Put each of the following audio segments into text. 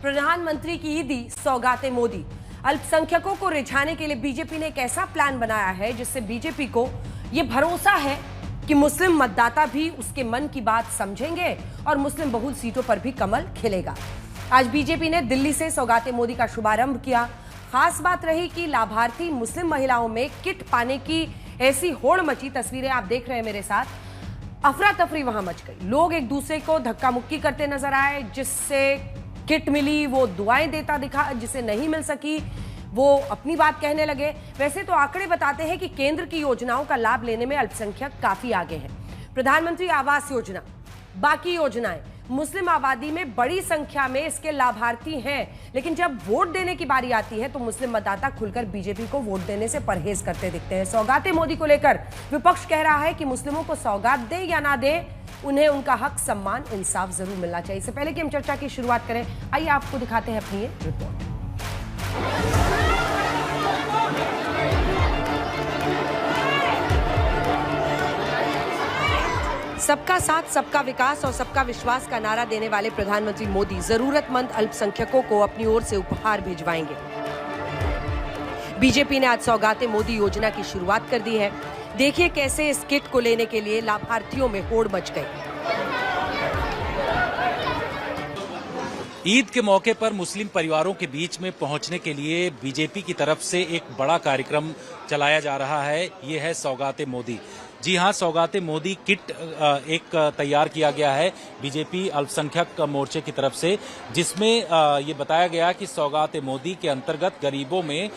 प्रधानमंत्री की ईदी सौगाते मोदी। अल्पसंख्यकों को रिझाने के लिए बीजेपी ने एक ऐसा प्लान बनाया है जिससे बीजेपी को यह भरोसा है कि मुस्लिम मतदाता भी उसके मन की बात समझेंगे और मुस्लिम बहुल सीटों पर भी कमल खिलेगा। आज बीजेपी ने दिल्ली से सौगाते मोदी का शुभारंभ किया। खास बात रही कि लाभार्थी मुस्लिम महिलाओं में किट पाने की ऐसी होड़ मची। तस्वीरें आप देख रहे हैं मेरे साथ। अफरा तफरी वहां मच गई। लोग एक दूसरे को धक्का मुक्की करते नजर आए। जिससे किट मिली वो दुआएं देता दिखा, जिसे नहीं मिल सकी वो अपनी बात कहने लगे। वैसे तो आंकड़े बताते हैं कि केंद्र की योजनाओं का लाभ लेने में अल्पसंख्यक काफी आगे हैं। प्रधानमंत्री आवास योजना, बाकी योजनाएं, मुस्लिम आबादी में बड़ी संख्या में इसके लाभार्थी हैं। लेकिन जब वोट देने की बारी आती है तो मुस्लिम मतदाता खुलकर बीजेपी को वोट देने से परहेज करते दिखते हैं। सौगाते मोदी को लेकर विपक्ष कह रहा है कि मुस्लिमों को सौगात दे या ना दे, उन्हें उनका हक, सम्मान, इंसाफ जरूर मिलना चाहिए। इससे पहले कि हम चर्चा की शुरुआत करें, आइए आपको दिखाते हैं अपनी ये रिपोर्ट। सबका साथ, सबका विकास और सबका विश्वास का नारा देने वाले प्रधानमंत्री मोदी जरूरतमंद अल्पसंख्यकों को अपनी ओर से उपहार भिजवाएंगे। बीजेपी ने आज सौगाते मोदी योजना की शुरुआत कर दी है। देखिए कैसे इस किट को लेने के लिए लाभार्थियों में होड़ मच गई। ईद के मौके पर मुस्लिम परिवारों के बीच में पहुंचने के लिए बीजेपी की तरफ से एक बड़ा कार्यक्रम चलाया जा रहा है। ये है सौगाते मोदी। जी हां, सौगाते मोदी किट एक तैयार किया गया है बीजेपी अल्पसंख्यक मोर्चे की तरफ से, जिसमें ये बताया गया कि सौगाते मोदी के अंतर्गत गरीबों में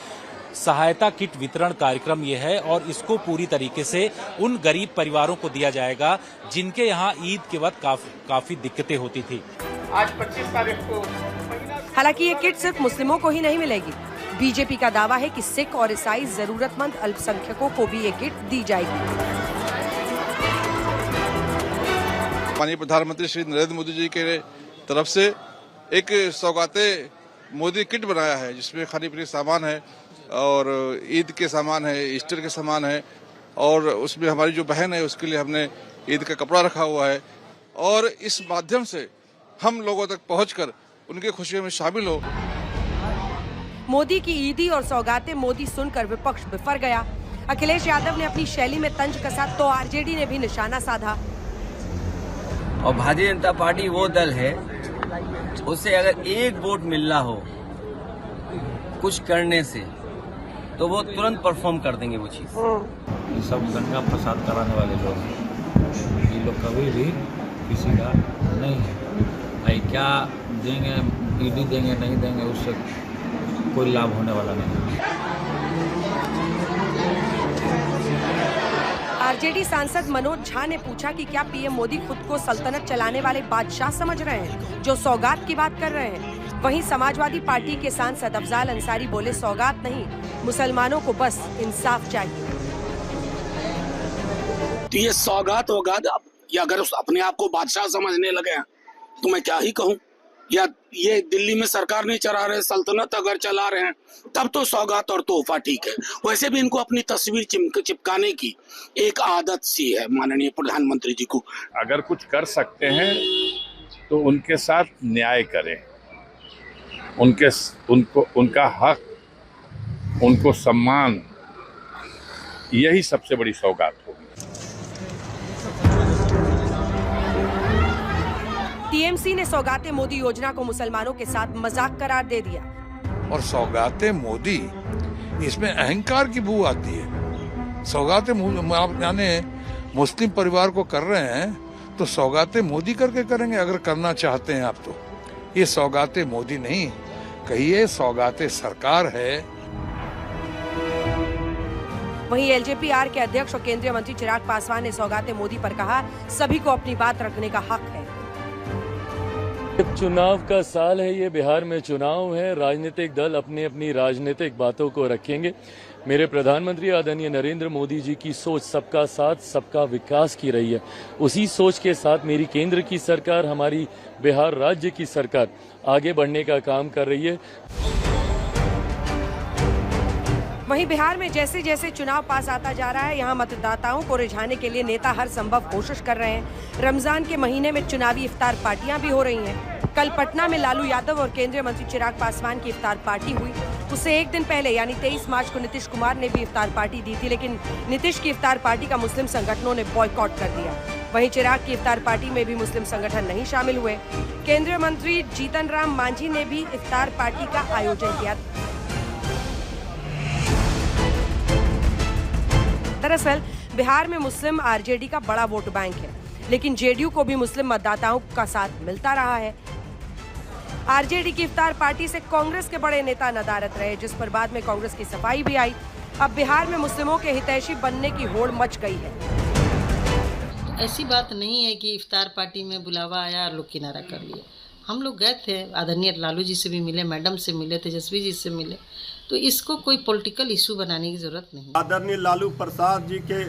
सहायता किट वितरण कार्यक्रम ये है और इसको पूरी तरीके से उन गरीब परिवारों को दिया जाएगा जिनके यहाँ ईद के वक्त काफी दिक्कतें होती थी। आज 25 तारीख को हालांकि ये किट सिर्फ मुस्लिमों को ही नहीं मिलेगी। बीजेपी का दावा है कि सिख और ईसाई जरूरतमंद अल्पसंख्यकों को भी ये किट दी जाएगी। माननीय प्रधानमंत्री श्री नरेंद्र मोदी जी के तरफ से एक सौगाते मोदी किट बनाया है जिसमें खाने पीने सामान है और ईद के सामान है, ईस्टर के सामान है और उसमें हमारी जो बहन है उसके लिए हमने ईद का कपड़ा रखा हुआ है और इस माध्यम से हम लोगों तक पहुंचकर उनकी खुशियों में शामिल हो। मोदी की ईदी और सौगाते मोदी सुनकर विपक्ष बिफर गया। अखिलेश यादव ने अपनी शैली में तंज कसा तो आरजेडी ने भी निशाना साधा। और भारतीय जनता पार्टी वो दल है, उससे अगर एक वोट मिलना हो कुछ करने से तो वो तुरंत परफॉर्म कर देंगे वो चीज। ये सब दंगा फसाद कराने वाले लोग हैं। ये लोग कभी भी किसी का नहीं है। भाई क्या देंगे, ईडी देंगे नहीं देंगे, उससे कोई लाभ होने वाला नहीं। आरजेडी सांसद मनोज झा ने पूछा कि क्या पीएम मोदी खुद को सल्तनत चलाने वाले बादशाह समझ रहे हैं जो सौगात की बात कर रहे हैं। वहीं समाजवादी पार्टी के सांसद अफजाल अंसारी बोले, सौगात नहीं, मुसलमानों को बस इंसाफ चाहिए। तो ये सौगात वौगात या अगर अपने आप को बादशाह समझने लगे हैं तो मैं क्या ही कहूँ। या ये दिल्ली में सरकार नहीं चला रहे, सल्तनत अगर चला रहे हैं तब तो सौगात और तोहफा ठीक है। वैसे भी इनको अपनी तस्वीर चिपकाने की एक आदत सी है माननीय प्रधानमंत्री जी को। अगर कुछ कर सकते हैं तो उनके साथ न्याय करें, उनका हक, उनको सम्मान, यही सबसे बड़ी सौगात होगी। टीएमसी ने सौगाते मोदी योजना को मुसलमानों के साथ मजाक करार दे दिया। और सौगाते मोदी, इसमें अहंकार की बू आती है। सौगाते यानी मुस्लिम परिवार को कर रहे हैं तो सौगाते मोदी करके करेंगे अगर करना चाहते हैं आप तो। ये सौगाते मोदी नहीं, कहिए सौगाते सरकार है। वहीं एलजेपी-आर के अध्यक्ष और केंद्रीय मंत्री चिराग पासवान ने सौगाते मोदी पर कहा, सभी को अपनी बात रखने का हक है। चुनाव का साल है, ये बिहार में चुनाव है। राजनीतिक दल अपनी अपनी राजनीतिक बातों को रखेंगे। मेरे प्रधानमंत्री आदरणीय नरेंद्र मोदी जी की सोच सबका साथ, सबका विकास की रही है। उसी सोच के साथ मेरी केंद्र की सरकार, हमारी बिहार राज्य की सरकार आगे बढ़ने का काम कर रही है। वहीं बिहार में जैसे जैसे चुनाव पास आता जा रहा है, यहाँ मतदाताओं को रिझाने के लिए नेता हर संभव कोशिश कर रहे हैं। रमजान के महीने में चुनावी इफ्तार पार्टियां भी हो रही हैं। कल पटना में लालू यादव और केंद्रीय मंत्री चिराग पासवान की इफ्तार पार्टी हुई। उससे एक दिन पहले यानी 23 मार्च को नीतीश कुमार ने भी इफ्तार पार्टी दी थी, लेकिन नीतीश की इफ्तार पार्टी का मुस्लिम संगठनों ने बॉयकॉट कर दिया। वहीं चिराग की इफ्तार पार्टी में भी मुस्लिम संगठन नहीं शामिल हुए। केंद्रीय मंत्री जीतन राम मांझी ने भी इफ्तार पार्टी का आयोजन किया। दरअसल बिहार में मुस्लिम आरजेडी का बड़ा वोट बैंक है, लेकिन जेडीयू को भी मुस्लिम मतदाताओं का साथ मिलता रहा है। आरजेडी की इफ्तार पार्टी से कांग्रेस के बड़े नेता नदारत रहे, जिस पर बाद में कांग्रेस की सफाई भी आई। अब बिहार में मुस्लिमों के हितैषी बनने की होड़ मच गई है। ऐसी बात नहीं है कि इफ्तार पार्टी में बुलावा आया और लोग किनारा कर लिए। हम लोग गए थे, आदरणीय लालू जी से भी मिले, मैडम से मिले, तेजस्वी जी से मिले, तो इसको कोई पॉलिटिकल इशू बनाने की जरूरत नहीं। आदरणीय लालू प्रसाद जी के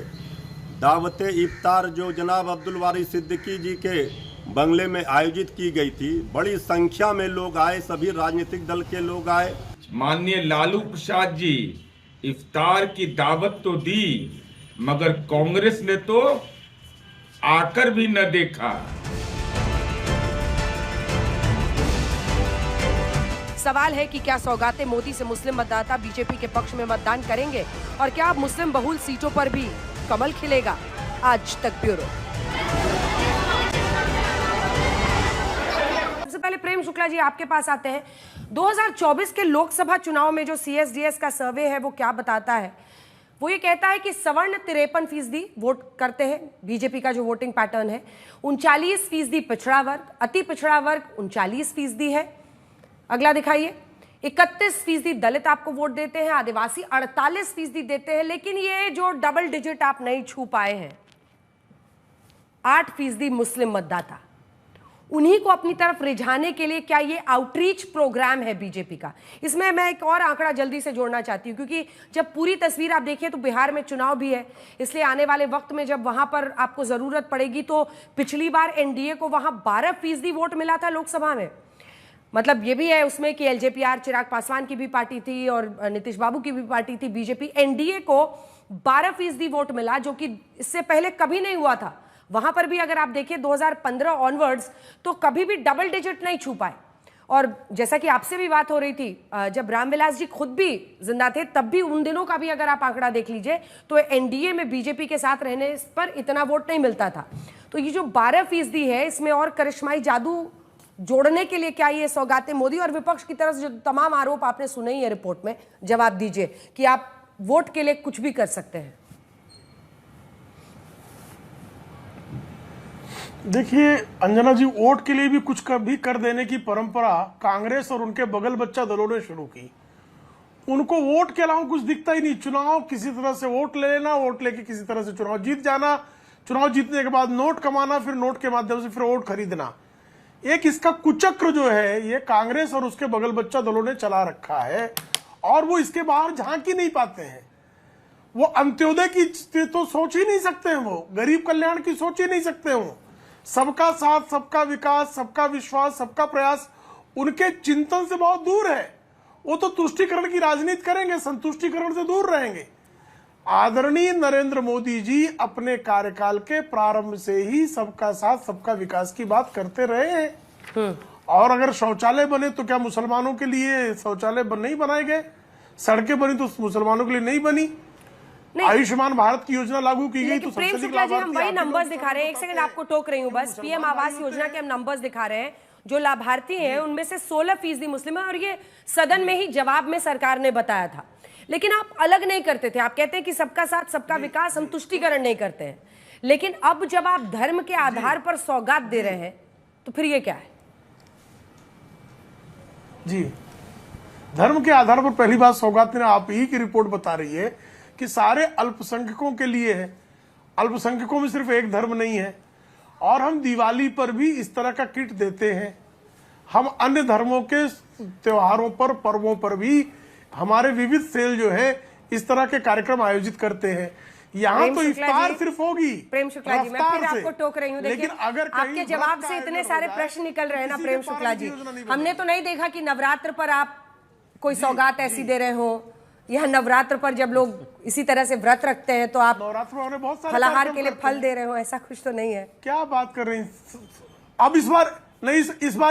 दावते इफ्तार जो जनाब अब्दुल वारिस सिद्दीकी जी के बंगले में आयोजित की गई थी, बड़ी संख्या में लोग आए, सभी राजनीतिक दल के लोग आए। माननीय लालू प्रसाद जी इफ्तार की दावत तो दी, मगर कांग्रेस ने तो आकर भी न देखा। सवाल है कि क्या सौगाते मोदी से मुस्लिम मतदाता बीजेपी के पक्ष में मतदान करेंगे और क्या अब मुस्लिम बहुल सीटों पर भी कमल खिलेगा? आज तक ब्यूरो। सबसे पहले प्रेम शुक्ला जी आपके पास आते हैं। 2024 के लोकसभा चुनाव में जो CSDS का सर्वे है वो क्या बताता है? वो ये कहता है कि सवर्ण 53% वोट करते हैं। बीजेपी का जो वोटिंग पैटर्न है 39% पिछड़ा वर्ग, अति पिछड़ा वर्ग 39% है। अगला दिखाइए, 31% दलित आपको वोट देते हैं, आदिवासी 48% देते हैं, लेकिन ये जो डबल डिजिट आप नहीं छू पाए हैं 8% मुस्लिम मतदाता, उन्हीं को अपनी तरफ रिझाने के लिए क्या ये आउटरीच प्रोग्राम है बीजेपी का? इसमें मैं एक और आंकड़ा जल्दी से जोड़ना चाहती हूं, क्योंकि जब पूरी तस्वीर आप देखें तो बिहार में चुनाव भी है, इसलिए आने वाले वक्त में जब वहां पर आपको जरूरत पड़ेगी तो पिछली बार एनडीए को वहां 12% वोट मिला था लोकसभा में। मतलब ये भी है उसमें कि एलजेपीआर चिराग पासवान की भी पार्टी थी और नीतीश बाबू की भी पार्टी थी बीजेपी। एनडीए को 12% वोट मिला, जो कि इससे पहले कभी नहीं हुआ था। वहां पर भी अगर आप देखिए 2015 ऑनवर्ड्स तो कभी भी डबल डिजिट नहीं छू पाए। और जैसा कि आपसे भी बात हो रही थी, जब रामविलास जी खुद भी जिंदा थे तब भी उन दिनों का भी अगर आप आंकड़ा देख लीजिए तो एनडीए में बीजेपी के साथ रहने पर इतना वोट नहीं मिलता था। तो ये जो 12% है, इसमें और करिश्माई जादू जोड़ने के लिए क्या ये सौगाते मोदी? और विपक्ष की तरफ जो तमाम आरोप आपने सुने ही है रिपोर्ट में, जवाब दीजिए कि आप वोट के लिए कुछ भी कर सकते हैं। देखिए अंजना जी, वोट के लिए भी कुछ भी कर देने की परंपरा कांग्रेस और उनके बगल बच्चा दलों ने शुरू की। उनको वोट के अलावा कुछ दिखता ही नहीं। चुनाव किसी तरह से वोट ले लेना, वोट लेके किसी तरह से चुनाव जीत जाना, चुनाव जीतने के बाद नोट कमाना, फिर नोट के माध्यम से फिर वोट खरीदना। एक इसका कुचक्र जो है ये कांग्रेस और उसके बगल बच्चा दलों ने चला रखा है और वो इसके बाहर झांक ही नहीं पाते हैं। वो अंत्योदय की तो सोच ही नहीं सकते हैं, वो गरीब कल्याण की सोच ही नहीं सकते हैं। सबका साथ, सबका विकास, सबका विश्वास, सबका प्रयास उनके चिंतन से बहुत दूर है। वो तो तुष्टीकरण की राजनीति करेंगे, संतुष्टीकरण से दूर रहेंगे। आदरणीय नरेंद्र मोदी जी अपने कार्यकाल के प्रारंभ से ही सबका साथ, सबका विकास की बात करते रहे हैं। और अगर शौचालय बने तो क्या मुसलमानों के लिए शौचालय नहीं बनाए गए? सड़कें बनी तो मुसलमानों के लिए नहीं बनी? आयुष्मान भारत की योजना लागू की गई तो प्रेम शुक्ला जी, हम वही नंबर्स दिखा रहे हैं। एक सेकंड आपको टोक रही हूँ बस। पीएम आवास योजना के हम नंबर्स दिखा रहे हैं। जो लाभार्थी हैं उनमें से 16% मुस्लिम है और ये सदन में ही जवाब में सरकार ने बताया था। लेकिन आप अलग नहीं करते थे, आप कहते हैं कि सबका साथ, सबका विकास, हम तुष्टीकरण नहीं करते हैं। लेकिन अब जब आप धर्म के आधार पर सौगात दे रहे हैं तो फिर ये क्या है? जी, धर्म के आधार पर पहली बात सौगात ने आप ही की रिपोर्ट बता रही है कि सारे अल्पसंख्यकों के लिए है। अल्पसंख्यकों में सिर्फ एक धर्म नहीं है। और हम दिवाली पर भी इस तरह का किट देते हैं। हम अन्य धर्मों के त्योहारों पर, पर्वों पर भी हमारे विविध सेल जो है इस तरह के कार्यक्रम आयोजित करते हैं। यहाँ तो इफ्तार सिर्फ होगी। प्रेम शुक्ला जी, मैं फिर आपको टोक रही हूँ। लेकिन अगर आपके जवाब से इतने सारे प्रश्न निकल रहे हैं ना प्रेम शुक्ला जी, हमने तो नहीं देखा कि नवरात्र पर आप कोई सौगात ऐसी दे रहे हो, यह नवरात्र पर जब लोग इसी तरह से व्रत रखते हैं तो आप नवरात्र में बहुत सारे फलाहार कार्यक्रम के लिए करते फल हैं। दे रहे हो, ऐसा कुछ तो नहीं है। क्या बात कर रही हैं? अब इस बार नहीं,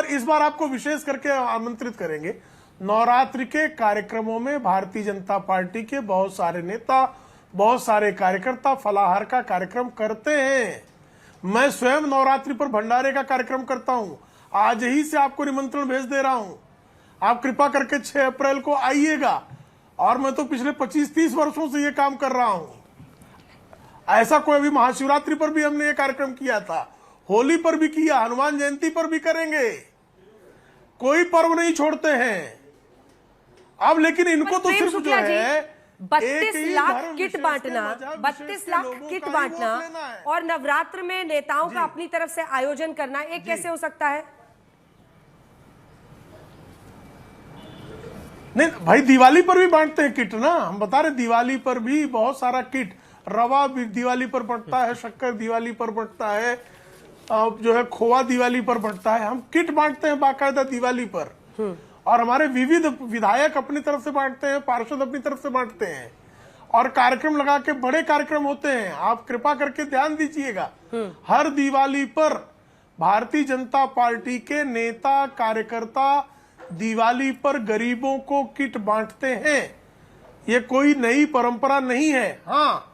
इस बार आपको विशेष करके आमंत्रित करेंगे। नवरात्रि के कार्यक्रमों में भारतीय जनता पार्टी के बहुत सारे नेता, बहुत सारे कार्यकर्ता फलाहार का कार्यक्रम करते हैं। मैं स्वयं नवरात्रि पर भंडारे का कार्यक्रम करता हूं। आज ही से आपको निमंत्रण भेज दे रहा हूं, आप कृपा करके 6 अप्रैल को आइएगा। और मैं तो पिछले 25-30 वर्षों से ये काम कर रहा हूं। ऐसा कोई भी महाशिवरात्रि पर भी हमने ये कार्यक्रम किया था, होली पर भी किया, हनुमान जयंती पर भी करेंगे, कोई पर्व नहीं छोड़ते हैं। अब लेकिन इनको तो सिर्फ जो है 32 लाख किट बांटना, 32 लाख किट बांटना और नवरात्र में नेताओं का अपनी तरफ से आयोजन करना, एक कैसे हो सकता है? नहीं भाई, दिवाली पर भी बांटते हैं किट ना, हम बता रहे दिवाली पर भी बहुत सारा किट, रवा भी दिवाली पर बढ़ता है, शक्कर दिवाली पर बढ़ता है, जो है खोआ दिवाली पर बढ़ता है। हम किट बांटते हैं बाकायदा दिवाली पर। और हमारे विविध विधायक अपनी तरफ से बांटते हैं, पार्षद अपनी तरफ से बांटते हैं और कार्यक्रम लगा के बड़े कार्यक्रम होते हैं। आप कृपा करके ध्यान दीजिएगा, हर दिवाली पर भारतीय जनता पार्टी के नेता कार्यकर्ता दिवाली पर गरीबों को किट बांटते हैं। ये कोई नई परंपरा नहीं है। हाँ,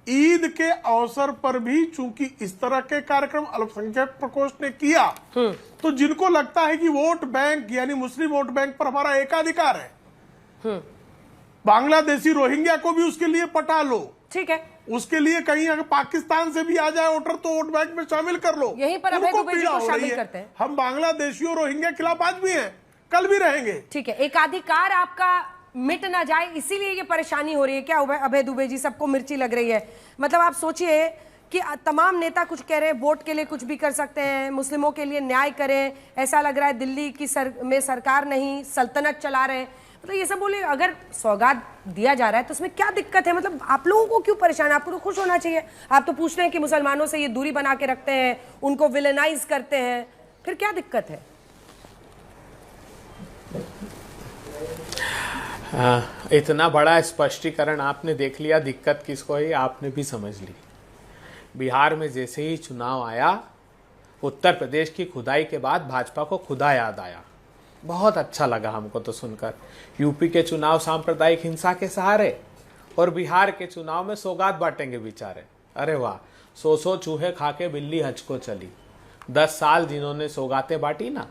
ईद के अवसर पर भी चूंकि इस तरह के कार्यक्रम अल्पसंख्यक प्रकोष्ठ ने किया, तो जिनको लगता है कि वोट बैंक यानी मुस्लिम वोट बैंक पर हमारा एकाधिकार है, बांग्लादेशी रोहिंग्या को भी उसके लिए पटा लो, ठीक है, उसके लिए कहीं अगर पाकिस्तान से भी आ जाए वोटर तो वोट बैंक में शामिल कर लो। यहीं पर अभय दुबे जी को शामिल करते हैं। हम बांग्लादेशियों रोहिंग्या के खिलाफ आज भी हैं, कल भी रहेंगे। ठीक है, एकाधिकार आपका मिट ना जाए इसीलिए ये परेशानी हो रही है क्या अभय दुबे जी? सबको मिर्ची लग रही है। मतलब आप सोचिए कि तमाम नेता कुछ कह रहे हैं, वोट के लिए कुछ भी कर सकते हैं, मुस्लिमों के लिए न्याय करें, ऐसा लग रहा है दिल्ली की में सरकार नहीं सल्तनत चला रहे हैं। मतलब ये सब बोले, अगर सौगात दिया जा रहा है तो उसमें क्या दिक्कत है? मतलब आप लोगों को क्यों परेशान? आपको तो खुश होना चाहिए। आप तो पूछ रहे हैं कि मुसलमानों से ये दूरी बना के रखते हैं, उनको विलेनाइज करते हैं, फिर क्या दिक्कत है? इतना बड़ा स्पष्टीकरण आपने देख लिया, दिक्कत किसको है आपने भी समझ ली। बिहार में जैसे ही चुनाव आया, उत्तर प्रदेश की खुदाई के बाद भाजपा को खुदा याद आया। बहुत अच्छा लगा हमको तो सुनकर। यूपी के चुनाव सांप्रदायिक हिंसा के सहारे और बिहार के चुनाव में सौगात बांटेंगे बेचारे। अरे वाह, 100 चूहे खा के बिल्ली हज को चली। 10 साल जिन्होंने सौगातें बांटी ना,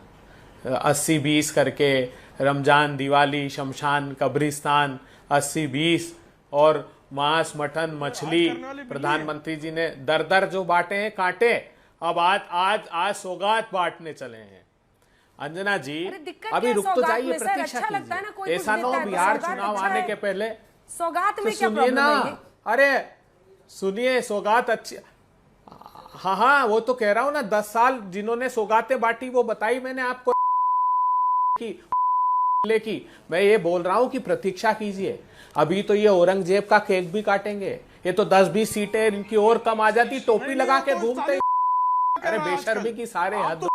80-20 करके, रमजान, दिवाली, शमशान, कब्रिस्तान, 80-20 और मांस, मटन, मछली, प्रधानमंत्री जी ने दर जो बांटे हैं कांटे, अब आज सौगात बांटने चले हैं। अंजना जी अभी रुक तो जाइए, प्रतीक्षा कीजिए। ऐसा ना हो बिहार चुनाव आने के पहले सौगात में क्या प्रॉब्लम है? अरे सुनिए, सौगात अच्छी, हाँ वो तो कह रहा हूं ना, 10 साल जिन्होंने सौगातें बांटी वो बताई मैंने आपको की। मैं ये बोल रहा हूं कि प्रतीक्षा कीजिए। अभी तो ये औरंगजेब का केक भी काटेंगे। ये तो 10-20 सीटें इनकी और कम आ जाती, टोपी लगा के घूमते। अरे बेशर्मी की सारे हद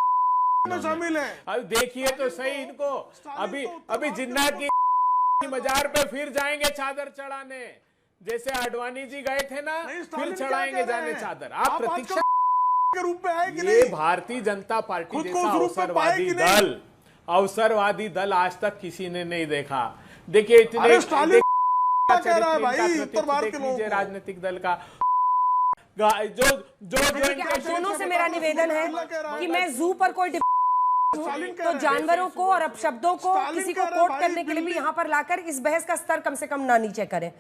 शामिल है। अब देखिए तो सही इनको। अभी जिन्ना की मजार पे फिर जाएंगे चादर चढ़ाने, जैसे आडवाणी जी गए थे ना, फिर चढ़ाएंगे जाने चादर। आप प्रतीक्षा के रूप में है कि ये भारतीय जनता पार्टी जैसा अवसरवादी दल आज तक किसी ने नहीं देखा। देखिए इतने राजनीतिक दल का जो दोनों से मेरा निवेदन है कि मैं जू पर कोई तो जानवरों को और अपशब्दों को किसी को कोट करने के लिए भी यहाँ पर लाकर इस बहस का स्तर कम से कम ना नीचे करें,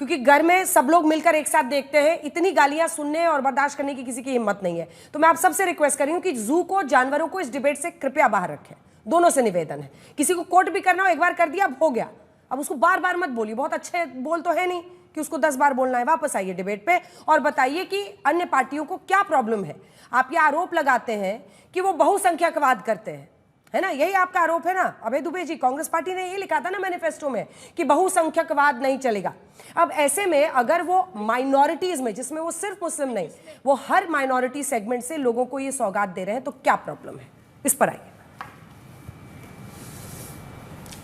क्योंकि घर में सब लोग मिलकर एक साथ देखते हैं। इतनी गालियां सुनने और बर्दाश्त करने की किसी की हिम्मत नहीं है। तो मैं आप सबसे रिक्वेस्ट कर रही हूँ कि जू को, जानवरों को इस डिबेट से कृपया बाहर रखें। दोनों से निवेदन है। किसी को कोट भी करना हो, एक बार कर दिया, अब हो गया, अब उसको बार बार मत बोलिए। बहुत अच्छे बोल तो है नहीं कि उसको 10 बार बोलना है। वापस आइए डिबेट पे और बताइए कि अन्य पार्टियों को क्या प्रॉब्लम है। आप ये आरोप लगाते हैं कि वो बहुसंख्यकवाद करते हैं, है ना? यही आपका आरोप है ना अभय दुबे जी? कांग्रेस पार्टी ने ये लिखा था ना मैनिफेस्टो में कि बहुसंख्यकवाद नहीं चलेगा। अब ऐसे में अगर वो माइनॉरिटीज में, जिसमें वो सिर्फ मुस्लिम नहीं, वो हर माइनॉरिटी सेगमेंट से लोगों को ये सौगात दे रहे हैं, तो क्या प्रॉब्लम है? इस पर आइए।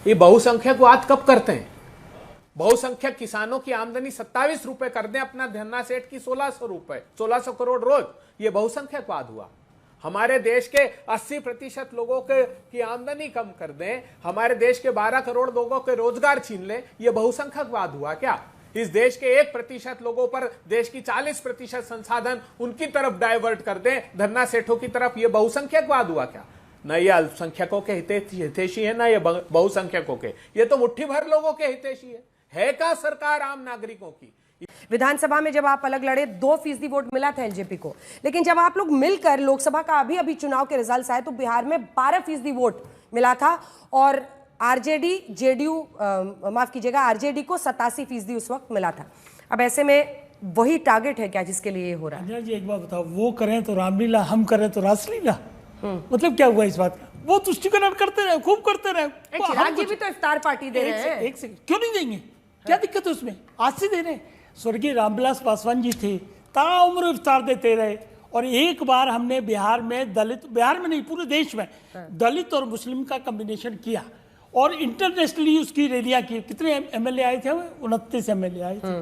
ये बहुसंख्यकवाद कब करते हैं? बहुसंख्यक किसानों की आमदनी 27 रुपए कर दें अपना धन्ना सेठ की 1600 रुपए, 1600 करोड़ रोज, ये बहुसंख्यकवाद हुआ। हमारे देश के 80% लोगों की आमदनी कम कर दें, हमारे देश के 12 करोड़ लोगों के रोजगार छीन लें, ये बहुसंख्यकवाद हुआ क्या? इस देश के 1% लोगों पर देश की 40% संसाधन उनकी तरफ डाइवर्ट कर दें, धन्ना सेठों की तरफ, ये बहुसंख्यकवाद हुआ क्या? न ये अल्पसंख्यकों के हितैषी है, ना ये बहुसंख्यकों के, ये तो मुट्ठी भर लोगों के हितैषी है क्या सरकार आम नागरिकों की? विधानसभा में जब आप अलग लड़े 2% वोट मिला था एलजेपी को, लेकिन जब आप लोग मिलकर लोकसभा का अभी चुनाव के रिजल्ट आए तो बिहार में 12% वोट मिला था और आरजेडी जेडीयू माफ कीजिएगा आरजेडी को 87% उस वक्त मिला था। अब ऐसे में वही टारगेट है क्या जिसके लिए ये हो रहा है? जी एक बात बताओ, वो करें तो रामलीला, हम करें तो रासलीला, मतलब क्या हुआ इस बात का? वो तुष्टिकरण करते रहे, खूब करते रहे। चिराग जी भी तो इफ्तार पार्टी दे रहे हैं। एक सेकंड, क्यों नहीं देंगे? क्या दिक्कत है उसमें? आज से दे रहे हैं। स्वर्गीय रामविलास पासवान जी थे, ताउम्र इफ्तार देते रहे। और एक बार हमने बिहार में दलित, बिहार में नहीं पूरे देश में दलित और मुस्लिम का कॉम्बिनेशन किया और इंटरनेशनली उसकी रैलियां की। कितने एमएलए आए थे? 29 एमएलए आए थे।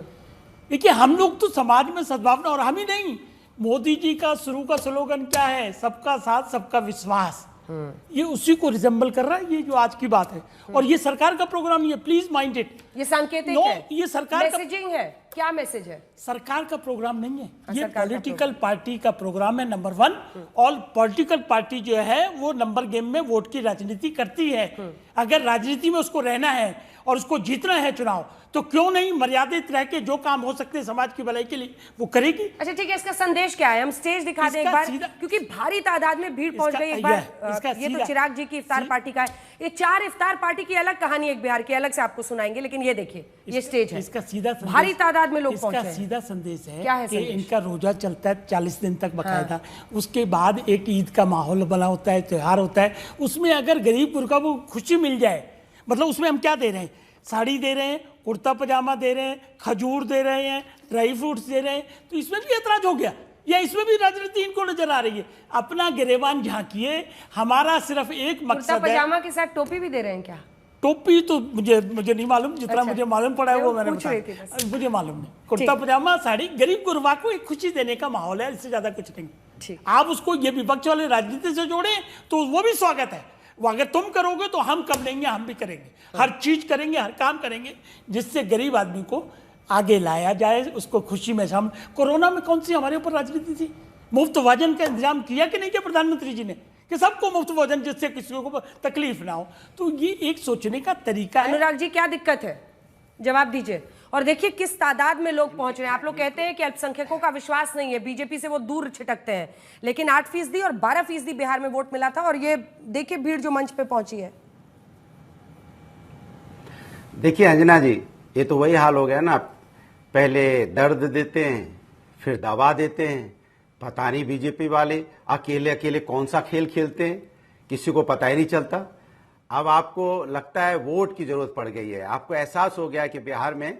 देखिए हम लोग तो समाज में सद्भावना, और हम ही नहीं, मोदी जी का शुरू का स्लोगन क्या है? सबका साथ सबका विश्वास। ये उसी को रिजेंबल कर रहा है, ये जो आज की बात है। और ये सरकार का प्रोग्राम नहीं है, प्लीज माइंड इट। ये सांकेतिक है, ये सरकार का मैसेजिंग है। क्या मैसेज है? सरकार का प्रोग्राम नहीं है, ये पॉलिटिकल पार्टी का प्रोग्राम है। नंबर 1, ऑल पॉलिटिकल पार्टी जो है वो नंबर गेम में वोट की राजनीति करती है। अगर राजनीति में उसको रहना है और उसको जीतना है चुनाव, तो क्यों नहीं मर्यादित रह के जो काम हो सकते हैं समाज की भलाई के लिए वो करेगी। अच्छा ठीक है, इसका संदेश क्या है? हम स्टेज दिखा दें एक बार, क्योंकि भारी तादाद में भीड़ पहुंच गई एक बार। ये तो चिराग जी की इफ्तार पार्टी का है। ये 4 इफ्तार पार्टी की अलग कहानी, एक बिहार की अलग से आपको सुनाएंगे, लेकिन ये देखिए ये स्टेज है, इसका सीधा भारी तादाद में लोग पहुंचे हैं। सीधा संदेश है, क्या है कि इनका रोजा चलता है 40 दिन तक बकायदा। उसके बाद एक ईद का माहौल बना होता है, त्योहार होता है, उसमें अगर गरीब गुरबा को खुशी मिल जाए, मतलब उसमें हम क्या दे रहे हैं? साड़ी दे रहे हैं, कुर्ता पजामा दे रहे हैं, खजूर दे रहे हैं, ड्राई फ्रूट्स दे रहे हैं, तो इसमें भी ऐतराज हो गया या इसमें भी राजनीति इनको नजर आ रही है? अपना गिरेबान झांकिए। हमारा सिर्फ एक मकसद है। पजामा के साथ टोपी भी दे रहे हैं क्या? टोपी तो मुझे नहीं मालूम, जितना मुझे मालूम पड़ा है वो मैंने बताया, मुझे मालूम नहीं। कुर्ता पजामा, साड़ी, गरीब गुरबा को एक खुशी देने का माहौल है, इससे ज्यादा कुछ नहीं। आप उसको ये विपक्ष वाले राजनीति से जोड़े तो वो भी स्वागत है। वो अगर तुम करोगे तो हम कर लेंगे, हम भी करेंगे, हर चीज करेंगे, हर काम करेंगे जिससे गरीब आदमी को आगे लाया जाए, उसको खुशी में शामिल। कोरोना में कौन सी हमारे ऊपर राजनीति थी? मुफ्त भोजन का इंतजाम किया कि नहीं किया प्रधानमंत्री जी ने, कि सबको मुफ्त भोजन जिससे किसी को तकलीफ ना हो। तो ये एक सोचने का तरीका है। अनुराग जी क्या दिक्कत है? जवाब दीजिए। और देखिए किस तादाद में लोग पहुंच रहे हैं। आप लोग कहते हैं कि अल्पसंख्यकों का विश्वास नहीं है, बीजेपी से वो दूर छिटकते हैं, लेकिन 8% और 12% बिहार में वोट मिला था। और ये देखिए भीड़ जो मंच पे पहुंची है। देखिए अंजना जी, ये तो वही हाल हो गया ना, पहले दर्द देते हैं फिर दवा देते हैं। पता नहीं बीजेपी वाले अकेले अकेले कौन सा खेल खेलते हैं, किसी को पता ही नहीं चलता। अब आपको लगता है वोट की जरूरत पड़ गई है, आपको एहसास हो गया कि बिहार में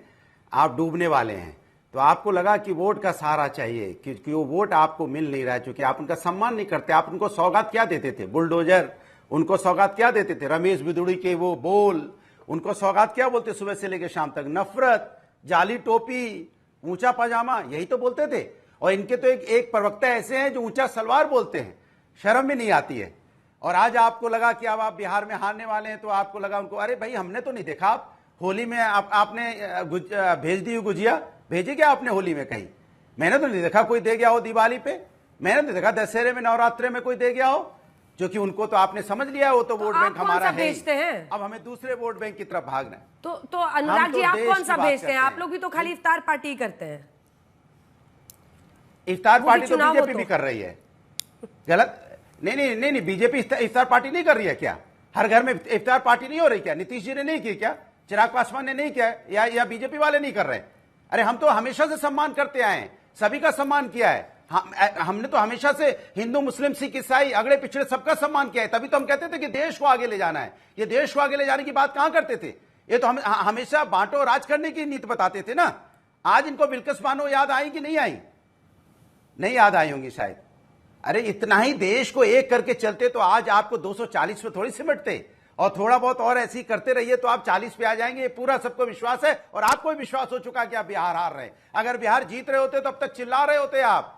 आप डूबने वाले हैं, तो आपको लगा कि वोट का सहारा चाहिए, क्योंकि वो वोट आपको मिल नहीं रहा है, क्योंकि आप उनका सम्मान नहीं करते। आप उनको सौगात क्या देते थे? बुलडोजर। उनको सौगात क्या देते थे? रमेश बिदुड़ी के वो बोल। उनको सौगात क्या बोलते? सुबह से लेकर शाम तक नफरत, जाली टोपी, ऊंचा पजामा, यही तो बोलते थे। और इनके तो एक प्रवक्ता ऐसे हैं जो ऊंचा सलवार बोलते हैं, शर्म भी नहीं आती है। और आज आपको लगा कि अब आप बिहार में हारने वाले हैं, तो आपको लगा उनको, अरे भाई हमने तो नहीं देखा, आप होली में आपने भेज दी गुजिया, भेजी क्या आपने होली में कहीं? मैंने तो नहीं देखा कोई दे गया हो दिवाली पे, मैंने नहीं देखा दशहरे में, नवरात्रे में कोई दे गया हो। जो कि उनको तो आपने समझ लिया, वो तो वोट बैंक हमारा है, अब हमें दूसरे वोट बैंक की तरफ भागना है। तो अनुराग जी आप कौन सा भेजते हैं? आप लोग भी तो खाली इफ्तार पार्टी करते हैं। इफ्तार पार्टी तो बीजेपी भी कर रही है। गलत नहीं, बीजेपी इफ्तार पार्टी नहीं कर रही है क्या? हर घर में इफ्तार पार्टी नहीं हो रही क्या? नीतीश जी ने नहीं की क्या? चिराग पासवान ने नहीं किया या बीजेपी वाले नहीं कर रहे? अरे हम तो हमेशा से सम्मान करते आए हैं, सभी का सम्मान किया है। हमने तो हमेशा से हिंदू, मुस्लिम, सिख, ईसाई, अगड़े पिछड़े सबका सम्मान किया है। तभी तो हम कहते थे कि देश को आगे ले जाना है। ये देश को आगे ले जाने की बात कहां करते थे? ये तो हम हमेशा बांटो राज करने की नीति बताते थे ना। आज इनको बिल्किस बानो याद आई कि नहीं आई? नहीं याद आई होंगी शायद। अरे इतना ही देश को एक करके चलते तो आज आपको 240 पे थोड़ी सिमटते। और थोड़ा बहुत और ऐसी करते रहिए तो आप 40 पे आ जाएंगे, ये पूरा सबको विश्वास है। और आपको भी विश्वास हो चुका कि आप बिहार हार रहे हैं। अगर बिहार जीत रहे होते तो अब तक चिल्ला रहे होते आप।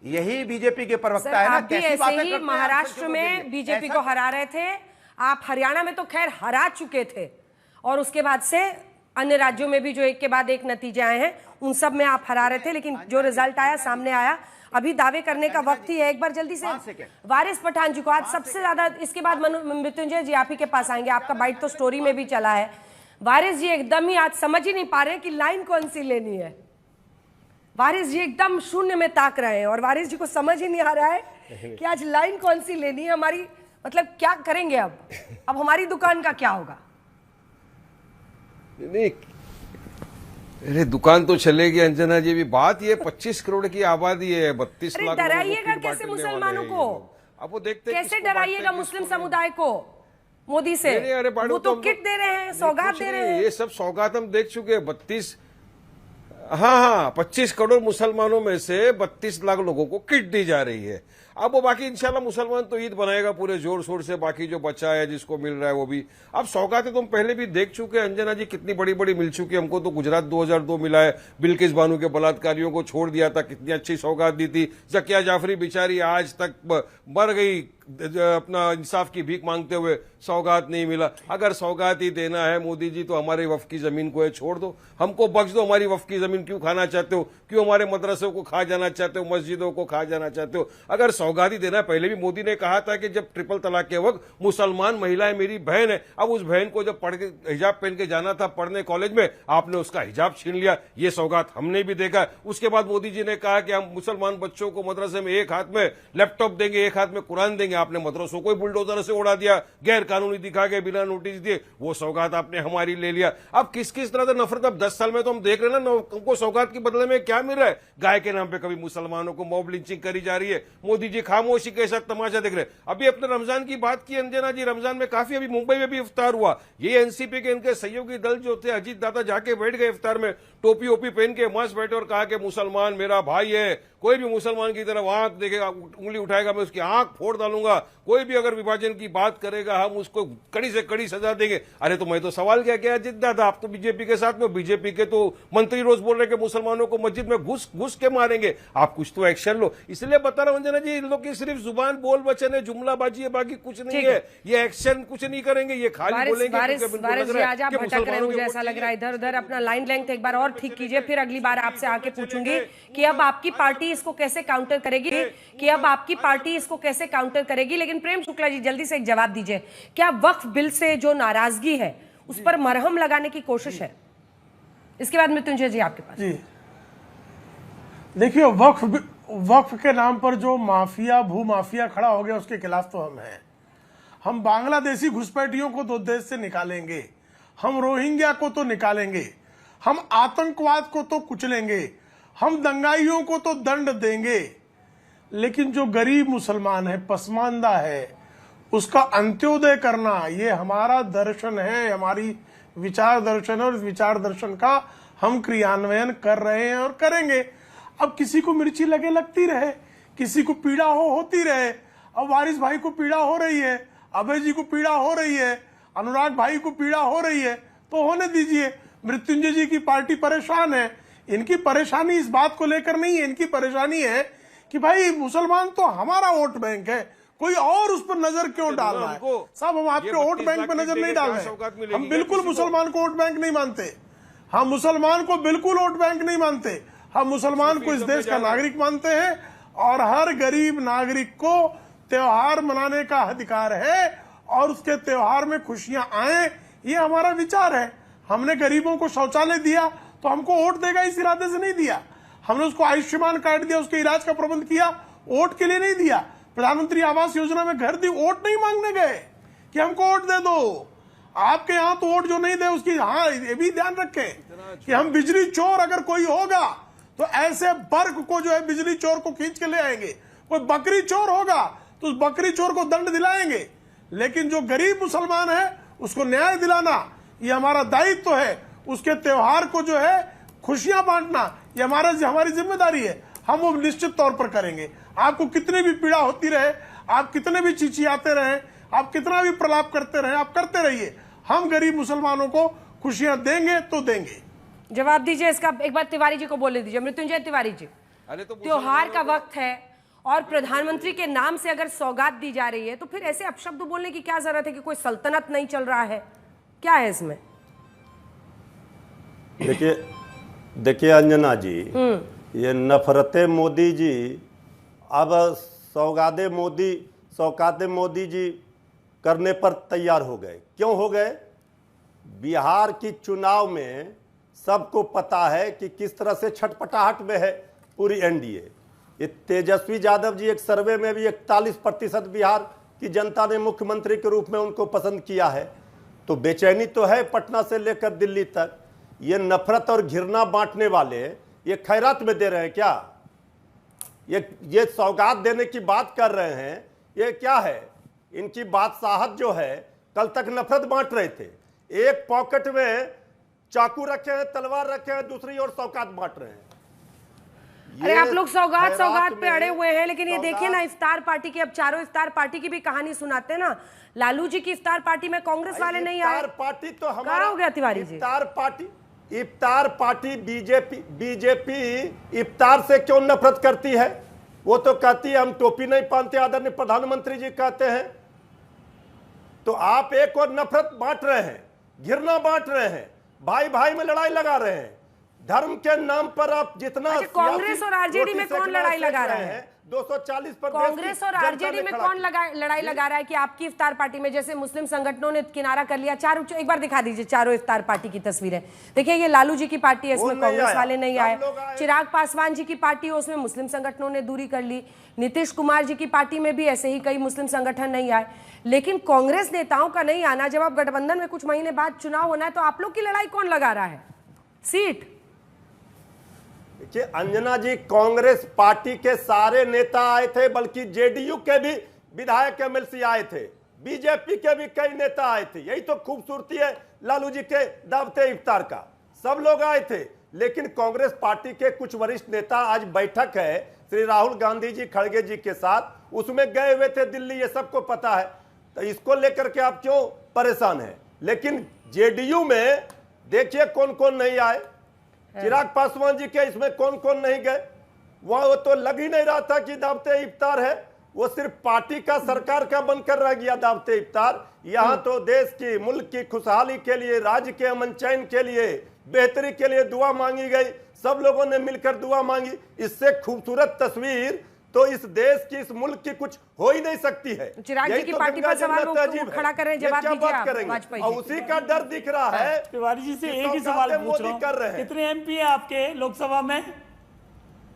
यही बीजेपी के प्रवक्ता है ना, कैसी बातें करते हैं। महाराष्ट्र में बीजेपी को हरा रहे थे आप, हरियाणा में तो खैर हरा चुके थे, और उसके बाद से अन्य राज्यों में भी जो एक के बाद एक नतीजे आए हैं उन सब में आप हरा रहे थे, लेकिन जो रिजल्ट आया सामने आया। अभी दावे करने का वक्त ही है। एक बार जल्दी से वारिस पठान जी को आज सबसे ज्यादा, इसके बाद मृत्युंजय जी आप ही के पास आएंगे, आपका बाइट तो स्टोरी में भी चला है। वारिस जी एकदम ही आज समझ ही नहीं पा रहे कि लाइन कौन सी लेनी है। वारिस जी एकदम शून्य में ताक रहे हैं और वारिस जी को समझ ही नहीं आ रहा है कि आज लाइन कौन सी लेनी है हमारी, मतलब क्या करेंगे अब हमारी दुकान का क्या होगा। नहीं, अरे दुकान तो चलेगी अंजना जी, भी बात ये 25 करोड़ की आबादी है, 32 लाख। डराइएगा कैसे मुसलमानों को, अब वो देखते कैसे डराइएगा मुस्लिम समुदाय को मोदी से। अरे वो तो किट दे रहे हैं, सौगात दे रहे हैं। ये सब सौगात हम देख चुके हैं। 25 करोड़ मुसलमानों में से 32 लाख लोगों को किट दी जा रही है। अब वो बाकी इंशाल्लाह मुसलमान तो ईद बनाएगा पूरे जोर शोर से, बाकी जो बचा है जिसको मिल रहा है वो भी। अब सौगातें तो हम पहले भी देख चुके हैं अंजना जी, कितनी बड़ी बड़ी मिल चुकी है। हमको तो गुजरात 2002 मिला है, बिल्किस बानो के बलात्कारियों को छोड़ दिया था, कितनी अच्छी सौगात दी थी। जकिया जाफरी बेचारी आज तक मर गई अपना इंसाफ की भीख मांगते हुए, सौगात नहीं मिला। अगर सौगात ही देना है मोदी जी तो हमारे वफ की जमीन को छोड़ दो, हमको बख्श दो। हमारी वफ की जमीन क्यों खाना चाहते हो, क्यों हमारे मदरसों को खा जाना चाहते हो, मस्जिदों को खा जाना चाहते हो। अगर सौगात ही देना, पहले भी मोदी ने कहा था कि जब ट्रिपल तलाक के वक्त मुसलमान महिलाएं मेरी बहन है, अब उस बहन को जब पढ़ के हिजाब पहन के जाना था पढ़ने कॉलेज में, आपने उसका हिजाब छीन लिया। ये सौगात हमने भी देखा। उसके बाद मोदी जी ने कहा कि हम मुसलमान बच्चों को मदरसे में एक हाथ में लैपटॉप देंगे, एक हाथ में कुरान देंगे। आपने मदरसों को बुलडोजर से उड़ा दिया, गैर कानूनी दिखा के बिना नोटिस दिए, वो सौगात आपने हमारी ले लिया। अब किस किस तरह से नफरत, अब 10 साल में तो हम देख रहे हैं ना उनको सौगात के बदले में क्या मिल रहा है। गाय के नाम पे कभी मुसलमानों को मॉब लिंचिंग करी जा रही है, मोदी जी खामोशी के साथ तमाशा देख रहे हैं। अभी अपने रमजान की बात की अंजना जी, रमजान में काफी अभी मुंबई में भी इफ्तार हुआ। ये एनसीपी के इनके सहयोगी दल जो थे, अजीत दादा जाके बैठ गए इफ्तार में, टोपी ओपी पहन के मस्त बैठे और कहा कि मुसलमान मेरा भाई है, कोई भी मुसलमान की तरफ आंख देखेगा, उंगली उठाएगा, मैं उसकी आंख फोड़ डालूंगा। कोई भी अगर विभाजन की बात करेगा हम उसको कड़ी से कड़ी सजा देंगे। अरे तो मैं तो सवाल क्या किया अजीत दादा, आप तो बीजेपी के साथ में, बीजेपी के तो मंत्री रोज बोल रहे कि मुसलमानों को मस्जिद में घुस के मारेंगे। आप कुछ तो एक्शन लो। इसलिए बता रहा हूं अंजना जी, इन लोग की सिर्फ जुबान बोल वचन है, जुमलाबाजी है, बाकी कुछ नहीं है। ये एक्शन कुछ नहीं करेंगे, ये खाली बोलेंगे। मुझे ऐसा लग रहा है इधर उधर अपना लाइन लेंथ एक बार और ठीक कीजिए, फिर अगली बार आपसे आके पूछूंगी कि अब आपकी पार्टी इसको कैसे काउंटर करेगी। लेकिन प्रेम शुक्ला जी जल्दी से एक जवाब दीजिए, क्या वक्फ बिल से जो नाराजगी है उस पर मरहम लगाने की कोशिश है? इसके बाद मृत्युंजय जी आपके पास। जी देखिए, वक्फ के नाम पर जो माफिया, भू माफिया खड़ा हो गया उसके खिलाफ तो हम हैं। हम बांग्लादेशी घुसपैठियों को तो देश से निकालेंगे, हम रोहिंग्या को तो निकालेंगे, हम आतंकवाद को तो कुचलेंगे, हम दंगाइयों को तो दंड देंगे, लेकिन जो गरीब मुसलमान है, पसमानदा है, उसका अंत्योदय करना ये हमारा दर्शन है, हमारी विचार दर्शन है और इस विचार दर्शन का हम क्रियान्वयन कर रहे हैं और करेंगे। अब किसी को मिर्ची लगे लगती रहे, किसी को पीड़ा होती रहे। अब वारिस भाई को पीड़ा हो रही है, अभय जी को पीड़ा हो रही है, अनुराग भाई को पीड़ा हो रही है, तो होने दीजिए। मृत्युंजय जी की पार्टी परेशान है, इनकी परेशानी इस बात को लेकर नहीं है, इनकी परेशानी है कि भाई मुसलमान तो हमारा वोट बैंक है, कोई और उस पर नजर क्यों डाल रहा है। साहब हम आपके वोट बैंक पर नजर नहीं डाल रहे, हम बिल्कुल मुसलमान को वोट बैंक नहीं मानते, हम मुसलमान को बिल्कुल वोट बैंक नहीं मानते, हम मुसलमान को इस देश का नागरिक मानते हैं और हर गरीब नागरिक को त्योहार मनाने का अधिकार है और उसके त्योहार में खुशियां आए, ये हमारा विचार है। हमने गरीबों को शौचालय दिया तो हमको वोट देगा इस इरादे से नहीं दिया। हमने उसको आयुष्मान कार्ड दिया, उसके इलाज का प्रबंध किया, वोट के लिए नहीं दिया। प्रधानमंत्री आवास योजना में घर दी, वोट नहीं मांगने गए कि हमको वोट दे दो। आपके यहाँ तो वोट जो नहीं दे उसकी, हाँ ये भी ध्यान रखें कि हम बिजली चोर अगर कोई होगा तो ऐसे वर्ग को जो है बिजली चोर को खींच के ले आएंगे। कोई बकरी चोर होगा तो उस बकरी चोर को दंड दिलाएंगे, लेकिन जो गरीब मुसलमान है उसको न्याय दिलाना ये हमारा दायित्व है। उसके त्योहार को जो है खुशियां बांटना ये हमारी जिम्मेदारी है, हम वो निश्चित तौर पर करेंगे। आपको कितनी भी पीड़ा होती रहे, आप कितने भी चिचियाते रहे, आप कितना भी प्रलाप करते रहे, आप करते रहिए, हम गरीब मुसलमानों को खुशियां देंगे तो देंगे। जवाब दीजिए इसका, एक बार तिवारी जी को बोलने दीजिए। मृत्युंजय तिवारी जी, त्योहार का वक्त है और प्रधानमंत्री के नाम से अगर सौगात दी जा रही है तो फिर ऐसे अपशब्द बोलने की क्या जरूरत है कि कोई सल्तनत नहीं चल रहा है? क्या है इसमें? देखिए अंजना जी, ये नफरते मोदी जी अब सौगाते मोदी जी करने पर तैयार हो गए। क्यों हो गए? बिहार की चुनाव में सबको पता है कि किस तरह से छटपटाहट में है पूरी एनडीए। ये तेजस्वी यादव जी एक सर्वे में भी 41% बिहार की जनता ने मुख्यमंत्री के रूप में उनको पसंद किया है। तो बेचैनी तो है पटना से लेकर दिल्ली तक। ये नफरत और घृणा बांटने वाले ये खैरात में दे रहे हैं क्या? ये सौगात देने की बात कर रहे हैं, ये क्या है? इनकी बादशाहत जो है, कल तक नफरत बांट रहे थे। एक पॉकेट में चाकू रखे हैं, तलवार रखे हैं, दूसरी ओर सौगात बांट रहे हैं। अरे आप लोग सौगात पे अड़े हुए हैं, लेकिन ये देखिए ना इफ्तार पार्टी की, अब चारों इफ्तार पार्टी की भी कहानी सुनाते ना। लालू जी की इफ्तार पार्टी में कांग्रेस वाले नहीं आए। इफ्तार पार्टी तो हमारा कहाँ हो गया तिवारी जी? इफ्तार पार्टी बीजेपी इफ्तार से क्यों नफरत करती है? वो तो कहती है हम टोपी नहीं पहनते, आदरणीय प्रधानमंत्री जी कहते हैं। तो आप एक और नफरत बांट रहे हैं, घृणा बांट रहे हैं, भाई भाई में लड़ाई लगा रहे हैं। धर्म के नाम पर आप जितना कांग्रेस और आरजेडी में कौन लड़ाई लगा रहा है? 240 पर कांग्रेस और आरजेडी में कौन लड़ाई लगा रहा है कि आपकी इफ्तार पार्टी में जैसे मुस्लिम संगठनों ने किनारा कर लिया। एक बार दिखा दीजिए चारों इफ्तार पार्टी की तस्वीरें। देखिए ये लालू जी की पार्टी है, इसमें कांग्रेस वाले नहीं आए। चिराग पासवान जी की पार्टी है, उसमें मुस्लिम संगठनों ने दूरी कर ली। नीतीश कुमार जी की पार्टी में भी ऐसे ही कई मुस्लिम संगठन नहीं आए। लेकिन कांग्रेस नेताओं का नहीं आना, जब आप गठबंधन में कुछ महीने बाद चुनाव होना है तो आप लोग की लड़ाई कौन लगा रहा है? सीट। देखिए अंजना जी, कांग्रेस पार्टी के सारे नेता आए थे, बल्कि जेडीयू के भी विधायक एमएलसी आए थे, बीजेपी के भी कई नेता आए थे। यही तो खूबसूरती है लालू जी के दावते इफ्तार का, सब लोग आए थे। लेकिन कांग्रेस पार्टी के कुछ वरिष्ठ नेता, आज बैठक है श्री राहुल गांधी जी खड़गे जी के साथ, उसमें गए हुए थे दिल्ली, ये सबको पता है। तो इसको लेकर के आप क्यों परेशान हैं? लेकिन जेडीयू में देखिए कौन कौन नहीं आए। चिराग पासवान जी के इसमें कौन कौन नहीं गए? वो तो लग ही नहीं रहा था कि दावते इफ्तार है, वो सिर्फ पार्टी का, सरकार का बनकर रह गया दावते इफ्तार। यहाँ तो देश की, मुल्क की खुशहाली के लिए, राज्य के अमन चैन के लिए, बेहतरी के लिए दुआ मांगी गई। सब लोगों ने मिलकर दुआ मांगी। इससे खूबसूरत तस्वीर तो इस देश की, इस मुल्क की कुछ हो ही नहीं सकती है। चिराग जी की पार्टी पर सवाल खड़ा कर रहे हैं, जवाब दीजिए आप वाजपेयी जी। और उसी का डर दिख रहा है। तिवारी जी से एक ही सवाल पूछ रहा हूं, कितने एमपी है आपके लोकसभा में?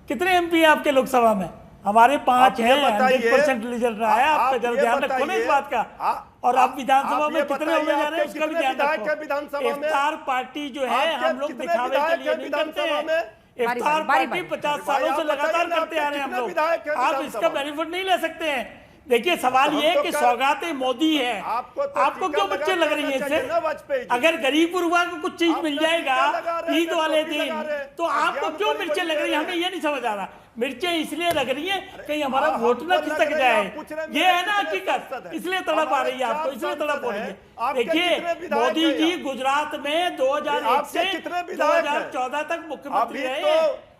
कितने एमपी है आपके लोकसभा में? हमारे 5 हैं, 100% रिजल्ट रहा है। आप जरा ध्यान रखो ना इस बात का। और आप विधानसभा में कितने होने जा रहे हैं उसका भी ध्यान रखो। इफ्तार पार्टी जो है हम लोग दिखावे के लिए नहीं करते हैं। इफ्तार पार्टी 50 सालों से लगातार करते आ रहे हैं हम लोग। आप इसका बेनिफिट नहीं ले सकते हैं। देखिए सवाल ये है कि सौगातें मोदी है, आपको क्यों बच्चे लग रही है इससे? अगर गरीब गुरुआ को कुछ चीज मिल जाएगा ईद वाले दिन, तो आपको क्यों मिर्चें लग रही है? हमें ये नहीं समझ आ रहा। मिर्चें इसलिए लग रही है कहीं हमारा वोट न खिसक जाए, ये है ना हकीकत। इसलिए तड़प आ रही है आपको, इसलिए तड़प हो रही है। देखिए मोदी जी गुजरात में 2001 से 2014 तक मुख्यमंत्री रहे,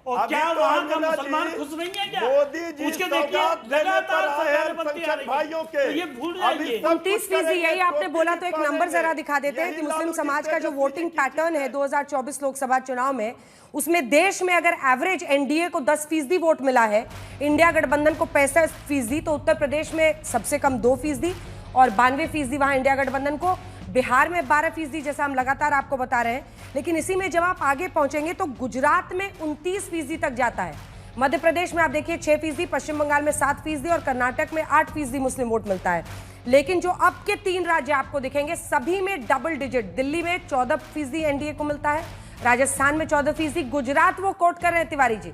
और क्या वहां का मुसलमान खुश नहीं है क्या? मोदी जी उसके देखिए लगातार सरकार बनती आ रही है, तो ये भूल जाइए। 29% यही आपने बोला, तो एक नंबर जरा दिखा देते हैं कि मुस्लिम समाज का जो वोटिंग पैटर्न है 2024 लोकसभा चुनाव में, उसमें देश में अगर एवरेज एनडीए को 10% वोट मिला है, इंडिया गठबंधन को 65%, तो उत्तर प्रदेश में सबसे कम 2% और 92% वहां इंडिया गठबंधन को, बिहार में 12%, जैसा हम लगातार आपको बता रहे हैं। लेकिन इसी में जब आप आगे पहुंचेंगे तो गुजरात में 29% तक जाता है, मध्य प्रदेश में आप देखिए 6%, पश्चिम बंगाल में 7% और कर्नाटक में 8% मुस्लिम वोट मिलता है। लेकिन जो अब के 3 राज्य आपको दिखेंगे सभी में डबल डिजिट, दिल्ली में 14% एनडीए को मिलता है, राजस्थान में 14%, गुजरात वो कोट कर रहे हैं तिवारी जी,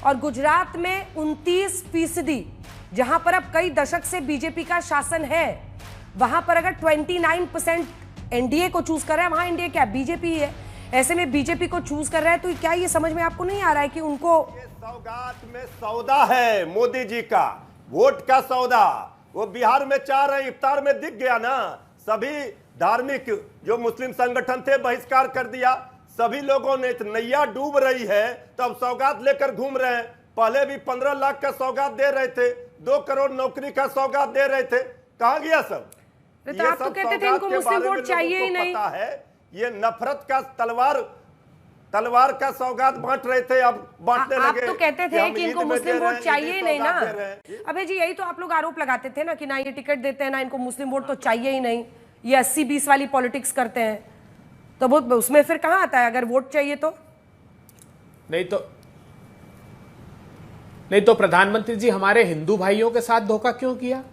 और गुजरात में 29%, जहां पर अब कई दशक से बीजेपी का शासन है, वहां पर अगर 29% एनडीए को चूज कर रहा है, वहां एनडीए क्या बीजेपी है, ऐसे में बीजेपी को चूज कर रहा है, तो क्या ये समझ में आपको नहीं आ रहा है कि उनको सौगात में सौदा है मोदी जी का, वोट का सौदा, वो बिहार में चाह रहे हैं, इफ्तार में दिख गया ना, सभी धार्मिक जो मुस्लिम संगठन थे बहिष्कार कर दिया, सभी लोगों ने नैया डूब रही है तो अब सौगात लेकर घूम रहे हैं। पहले भी 15 लाख का सौगात दे रहे थे, 2 करोड़ नौकरी का सौगात दे रहे थे, कहां गया सब? तो आप तो कहते थे इनको मुस्लिम वोट चाहिए ही नहीं। पता है ये नफरत का तलवार का सौगात बांट रहे थे, अब बांटने लगे। आप तो कहते थे कि इनको मुस्लिम वोट चाहिए ही नहीं ना। अबे जी यही तो आप लोग आरोप लगाते थे ना कि ना ये टिकट देते हैं ना इनको मुस्लिम वोट तो चाहिए ही नहीं, ये 80-20 वाली पॉलिटिक्स करते हैं, तो वो उसमें फिर कहां आता है अगर वोट चाहिए तो? नहीं तो प्रधानमंत्री जी हमारे हिंदू भाइयों के साथ धोखा क्यों किया?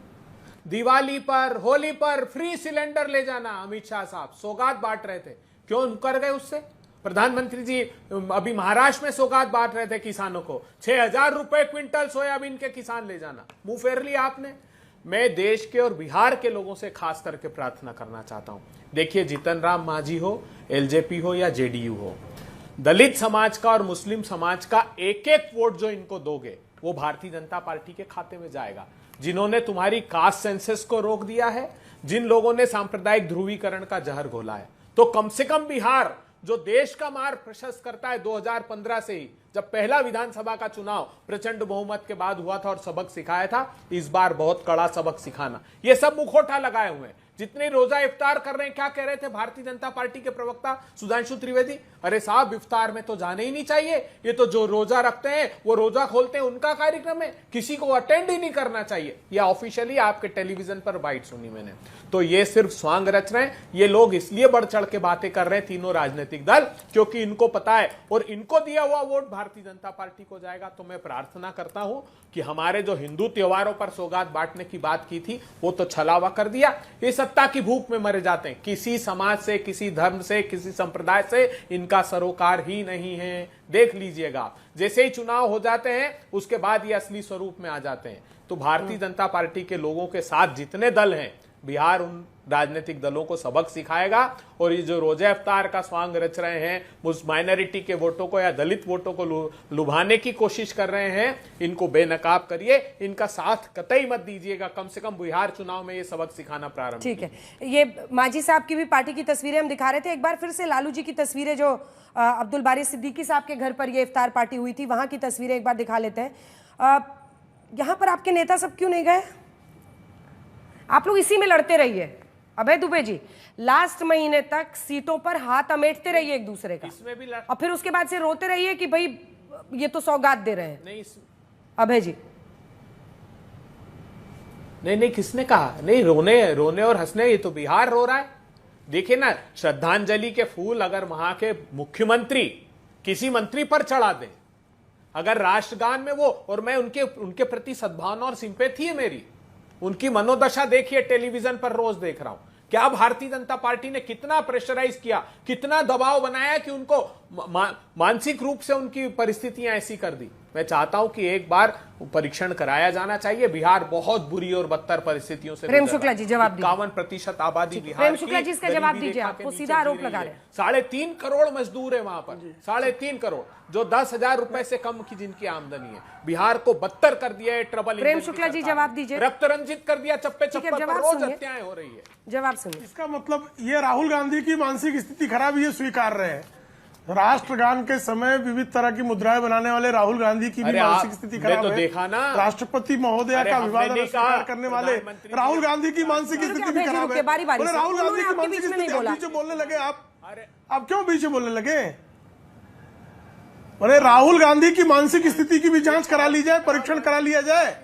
दिवाली पर, होली पर फ्री सिलेंडर ले जाना, अमित शाह साहब सौगात बांट रहे थे, क्यों कर गए उससे? प्रधानमंत्री जी अभी महाराष्ट्र में सौगात बांट रहे थे किसानों को, 6,000 रुपए क्विंटल सोयाबीन के किसान ले जाना, मुंह फेर लिया आपने। मैं देश के और बिहार के लोगों से खास करके प्रार्थना करना चाहता हूं, देखिए जीतन राम मांझी हो, एलजेपी हो या जेडीयू हो, दलित समाज का और मुस्लिम समाज का एक एक वोट जो इनको दोगे वो भारतीय जनता पार्टी के खाते में जाएगा। जिन्होंने तुम्हारी कास्ट सेंसस को रोक दिया है, जिन लोगों ने सांप्रदायिक ध्रुवीकरण का जहर घोला है, तो कम से कम बिहार जो देश का मार्ग प्रशस्त करता है 2015 से ही, जब पहला विधानसभा का चुनाव प्रचंड बहुमत के बाद हुआ था और सबक सिखाया था, इस बार बहुत कड़ा सबक सिखाना। ये सब मुखौटा लगाए हुए हैं, जितने रोजा इफ्तार कर रहे हैं, क्या कह रहे थे भारतीय जनता पार्टी के प्रवक्ता सुधांशु त्रिवेदी? अरे साहब इफ्तार में तो जाने ही नहीं चाहिए, ये तो जो रोजा रखते हैं वो रोजा खोलते हैं उनका कार्यक्रम है, किसी को अटेंड ही नहीं करना चाहिए। ये ऑफिशियली आपके टेलीविजन पर बाइट सुनी मैंने। तो ये सिर्फ स्वांग रच रहे हैं ये लोग, इसलिए बढ़ चढ़ के बातें कर रहे हैं तीनों राजनीतिक दल, क्योंकि इनको पता है और इनको दिया हुआ वोट भारतीय जनता पार्टी को जाएगा। तो मैं प्रार्थना करता हूं कि हमारे जो हिंदू त्योहारों पर सौगात बांटने की बात की थी वो तो छलावा कर दिया। ये सत्ता की भूख में मरे जाते हैं, किसी समाज से, किसी धर्म से, किसी संप्रदाय से इनका सरोकार ही नहीं है। देख लीजिएगा आप, जैसे ही चुनाव हो जाते हैं उसके बाद ये असली स्वरूप में आ जाते हैं। तो भारतीय जनता पार्टी के लोगों के साथ जितने दल हैं, बिहार उन राजनीतिक दलों को सबक सिखाएगा। और ये जो रोजा इफ्तार का स्वांग रच रहे हैं, उस माइनॉरिटी के वोटों को या दलित वोटों को लुभाने की कोशिश कर रहे हैं, इनको बेनकाब करिए, इनका साथ कतई मत दीजिएगा। कम से कम बिहार चुनाव में ये सबक सिखाना प्रारंभ। ठीक है, ये मांझी साहब की भी पार्टी की तस्वीरें हम दिखा रहे थे, एक बार फिर से लालू जी की तस्वीरें जो अब्दुल बारी सिद्दीकी साहब के घर पर ये इफ्तार पार्टी हुई थी, वहां की तस्वीरें एक बार दिखा लेते हैं। यहां पर आपके नेता सब क्यों नहीं गए? आप लोग इसी में लड़ते रहिए। अभय दुबे जी, लास्ट महीने तक सीटों पर हाथ अमेटते रहिए एक दूसरे का, इसमें भी और फिर उसके बाद से रोते रहिए कि भाई ये तो सौगात दे रहे हैं। नहीं अभय जी, नहीं किसने कहा? नहीं, रोने और हंसने, ये तो बिहार रो रहा है। देखिए ना, श्रद्धांजलि के फूल अगर वहां के मुख्यमंत्री किसी मंत्री पर चढ़ा दें, अगर राष्ट्रगान में वो, और मैं उनके प्रति सद्भावना और सिंपैथी है मेरी, उनकी मनोदशा देखिए, टेलीविजन पर रोज देख रहा हूं। क्या भारतीय जनता पार्टी ने कितना प्रेशराइज किया, कितना दबाव बनाया कि उनको मानसिक रूप से उनकी परिस्थितियां ऐसी कर दी। मैं चाहता हूं कि एक बार परीक्षण कराया जाना चाहिए। बिहार बहुत बुरी और बदतर परिस्थितियों से प्रेम शुक्ला जी जवाब दीजिए। 51% आबादी बिहार प्रेम शुक्ला जी इसका जवाब दीजिए, आपको सीधा आरोप लगा रहे हैं। 3.5 करोड़ मजदूर है वहां पर, 3.5 करोड़, जो 10,000 रुपए से कम की जिनकी आमदनी है। बिहार को बदतर कर दिया है ट्रबल। प्रेम शुक्ला जी जवाब दीजिए। रक्त रंजित कर दिया, चप्पे चप्पे पर रोज हत्याएं हो रही है। जवाब सुनिए। इसका मतलब ये राहुल गांधी की मानसिक स्थिति खराब, ये स्वीकार रहे हैं। राष्ट्रगान के समय विविध तरह की मुद्राएं बनाने वाले राहुल गांधी की भी मानसिक स्थिति खराब तो है। देखा ना, राष्ट्रपति महोदया का अभिवादन स्वीकार करने वाले राहुल गांधी की मानसिक स्थिति भी खराब है। राहुल गांधी की मानसिक स्थिति बीच बोलने लगे आप क्यों बीच बोलने लगे? अरे राहुल गांधी की मानसिक स्थिति की भी जांच करा ली जाए, परीक्षण करा लिया जाए।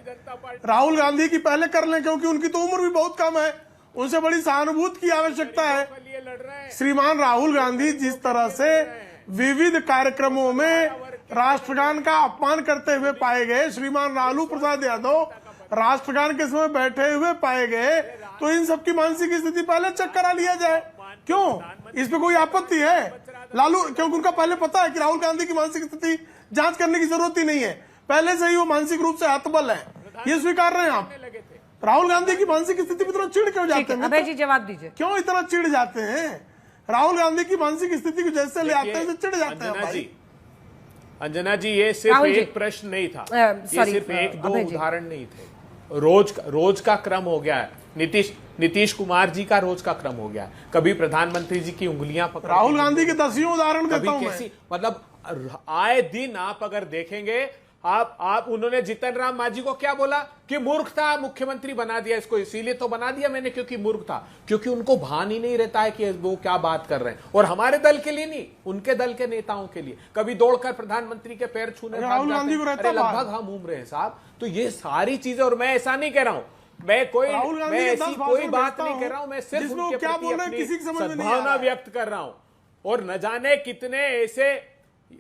राहुल गांधी की पहले कर लें, क्योंकि उनकी तो उम्र भी बहुत कम है, उनसे बड़ी सहानुभूति की आवश्यकता है। श्रीमान राहुल गांधी जिस तरह से विविध कार्यक्रमों में राष्ट्रगान का अपमान करते हुए पाए गए, श्रीमान लालू प्रसाद यादव राष्ट्रगान के समय बैठे हुए पाए गए, तो इन सबकी मानसिक स्थिति पहले चेक करा लिया जाए। क्यों, इस पे कोई आपत्ति है? लालू, क्योंकि उनका पहले पता है कि राहुल गांधी की मानसिक स्थिति जांच करने की जरूरत ही नहीं है, पहले से ही वो मानसिक रूप से हतबल है, ये स्वीकार रहे हैं आप। राहुल गांधी की मानसिक स्थिति में इतना चिढ़ क्यों जाते हैं? अभय जी जवाब दीजिए। क्यों इतना चिढ़ जाते हैं? राहुल गांधी की मानसिक स्थिति को जैसे ले आते हैं चिढ़ जाते हैं। अंजना जी, ये सिर्फ एक प्रश्न नहीं था, ये सिर्फ 1-2 उदाहरण नहीं थे, रोज का क्रम हो गया है। नीतीश कुमार जी का रोज का क्रम हो गया है। कभी प्रधानमंत्री जी की उंगलियां पकड़, राहुल गांधी के 10 उदाहरण देता हूं मैं। मतलब आए दिन आप अगर देखेंगे, आप उन्होंने जीतन राम मांझी को क्या बोला कि मूर्ख था, मुख्यमंत्री बना दिया इसको, इसीलिए तो बना दिया मैंने क्योंकि मूर्ख था, क्योंकि उनको भान ही नहीं रहता है कि वो क्या बात कर रहे हैं। और हमारे दल के लिए नहीं, उनके दल के नेताओं के लिए कभी दौड़कर प्रधानमंत्री के पैर छूने लगभग हम घूम रहे हैं साहब। तो ये सारी चीजें, और मैं ऐसा नहीं कह रहा हूं, मैं ऐसी कोई बात नहीं कर रहा हूं, मैं सिर्फ उनके प्रति अपनी सद्भावना व्यक्त कर रहा हूं। और न जाने कितने ऐसे